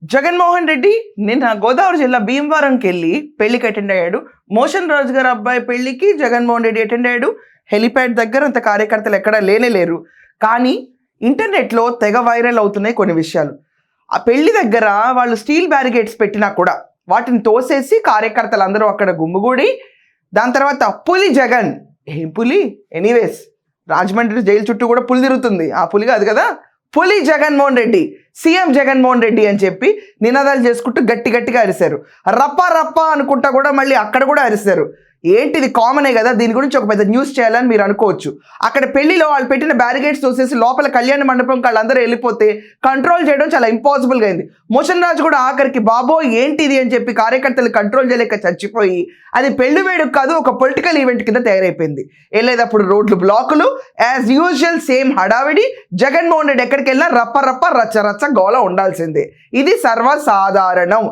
జగన్మోహన్ రెడ్డి నిన్న గోదావరి జిల్లా భీమవరంకి వెళ్ళి పెళ్లికి అటెండ్ అయ్యాడు. మోషన్ రాజు గారు అబ్బాయి పెళ్లికి జగన్మోహన్ రెడ్డి అటెండ్ అయ్యాడు. హెలిప్యాడ్ దగ్గర అంత కార్యకర్తలు ఎక్కడా లేరు. కానీ ఇంటర్నెట్లో తెగ వైరల్ అవుతున్నాయి కొన్ని విషయాలు. ఆ పెళ్లి దగ్గర వాళ్ళు స్టీల్ బ్యారిగేట్స్ పెట్టినా కూడా వాటిని తోసేసి కార్యకర్తలు అందరూ అక్కడ గుమ్ముగూడి, దాని తర్వాత పులి జగన్, ఏం పులి, ఎనీవేస్ రాజమండ్రి జైలు చుట్టూ కూడా పులి తిరుగుతుంది, ఆ పులి కాదు కదా, పులి జగన్మోహన్ రెడ్డి, సీఎం జగన్మోహన్ రెడ్డి అని చెప్పి నినాదాలు చేసుకుంటూ గట్టిగా అరిశారు. రప్ప రప్ప అనుకుంటా కూడా మళ్ళీ అక్కడ కూడా అరిశారు. ఏంటిది, కామనే కదా, దీని గురించి ఒక పెద్ద న్యూస్ చేయాలని మీరు అనుకోవచ్చు. అక్కడ పెళ్లిలో వాళ్ళు పెట్టిన బ్యారిగేట్స్ తోసేసి లోపల కళ్యాణ మండపం వాళ్ళందరూ వెళ్ళిపోతే కంట్రోల్ చేయడం చాలా ఇంపాసిబుల్గా అయింది. మోషన్ రాజు కూడా ఆఖరికి బాబో ఏంటిది అని చెప్పి కార్యకర్తలు కంట్రోల్ చేయలేక చచ్చిపోయి అది పెళ్లి వేడుక కాదు, ఒక పొలిటికల్ ఈవెంట్ కింద తయారైపోయింది. వెళ్ళేటప్పుడు రోడ్లు బ్లాకులు, యాజ్ యూజువల్ సేమ్ హడావిడి. జగన్మోహన్ రెడ్డి ఎక్కడికి వెళ్ళినా రప్ప రచ్చ గోల ఉండాల్సిందే. ఇది సర్వసాధారణం.